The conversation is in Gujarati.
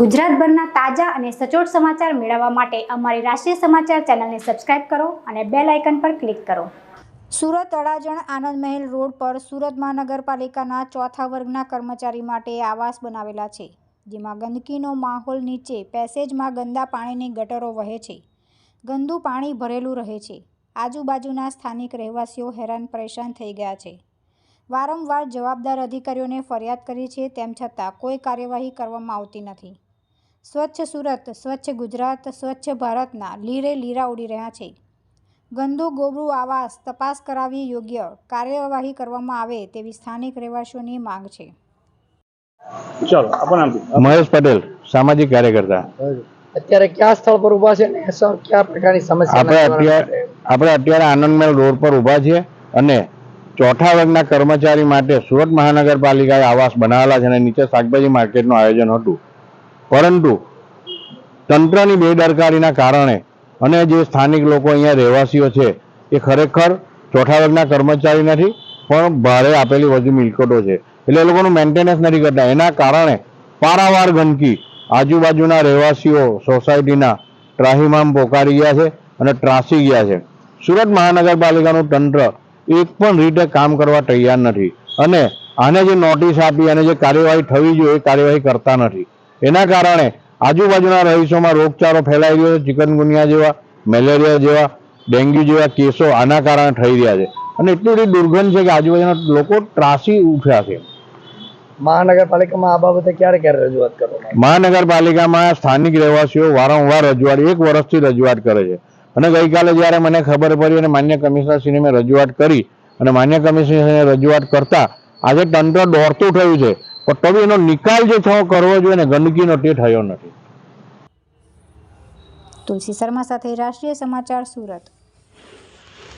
ગુજરાતભરના તાજા અને સચોટ સમાચાર મેળવવા માટે અમારી રાષ્ટ્રીય સમાચાર ચેનલને સબસ્ક્રાઇબ કરો અને બેલ આઇકન પર ક્લિક કરો। સુરત અડાજણ આનંદ મહેલ રોડ પર સુરત મહાનગરપાલિકાના ચોથા વર્ગના કર્મચારી માટે આવાસ બનાવેલા છે, જેમાં ગંદકીનો માહોલ નીચે પેસેજમાં ગંદા પાણીની ગટરો વહે છે। ગંદુ પાણી ભરેલું રહે છે। આજુબાજુના સ્થાનિક રહેવાસીઓ હેરાન પરેશાન થઈ ગયા છે। વારંવાર જવાબદાર અધિકારીઓને ફરિયાદ કરી છે, તેમ છતાં કોઈ કાર્યવાહી કરવામાં આવતી નથી। સ્વચ્છ સુરત, સ્વચ્છ ગુજરાત, સ્વચ્છ ભારતના લીરે લીરા ઉડી રહ્યા છે। ગંદુ ગોબરું આવાસ તપાસ કરાવી યોગ્ય કાર્યવાહી કરવામાં આવે તેવી સ્થાનિક રહેવાસીઓની માંગ છે। ચલો આપણા મહેશ પટેલ, સામાજિક કાર્યકર્તા। અત્યારે કયા સ્થળ પર ઊભા છે ને કયા પ્રકારની સમસ્યા આપણે અત્યારે આનંદમહેલ રોડ પર ઊભા છીએ અને ચોથા વર્ગના કર્મચારી માટે સુરત મહાનગરપાલિકાએ આવાસ બનાવેલા છે અને નીચે શાકભાજી માર્કેટનું આયોજન હતું, પરંતુ તંત્રની બેદરકારીના કારણે અને જે સ્થાનિક લોકો અહીંયા રહેવાસીઓ છે એ ખરેખર ચોથા વર્ગના કર્મચારી નથી, પણ ભાડે આપેલી વધુ મિલકતો છે, એટલે એ લોકોનું મેન્ટેનન્સ નથી કરતા। એના કારણે પારાવાર ગંદકી આજુબાજુના રહેવાસીઓ સોસાયટીના ત્રાહિમામ પોકારી ગયા છે અને ત્રાસી ગયા છે। સુરત મહાનગરપાલિકાનું તંત્ર એક પણ રીતે કામ કરવા તૈયાર નથી અને આને જે નોટિસ આપી અને જે કાર્યવાહી થવી જોઈએ એ કાર્યવાહી કરતા નથી। એના કારણે આજુબાજુના રહીશોમાં રોગચાળો ફેલાઈ રહ્યો છે। ચિકનગુનિયા જેવા, મેલેરિયા જેવા, ડેન્ગ્યુ જેવા કેસો આના કારણે થઈ રહ્યા છે અને એટલી બધી દુર્ગંધ છે કે આજુબાજુના લોકો ત્રાસી ઉઠ્યા છે। મહાનગરપાલિકામાં આ બાબતે ક્યારે રજૂઆત કરવામાં? મહાનગરપાલિકામાં સ્થાનિક રહેવાસીઓ વારંવાર રજૂઆત, 1 વર્ષથી રજૂઆત કરે છે અને ગઈકાલે જ્યારે મને ખબર પડી અને માન્ય કમિશનરશ્રીને મેં રજૂઆત કરી અને માન્ય કમિશનરશ્રીને રજૂઆત કરતા આજે તંત્ર દોડતું થયું છે, પણ તો બી એનો નિકાલ જે કરવો જોઈએ ને ગંદકીનો તે થયો નથી। તુલસી શર્મા સાથે રાષ્ટ્રીય સમાચાર સુરત।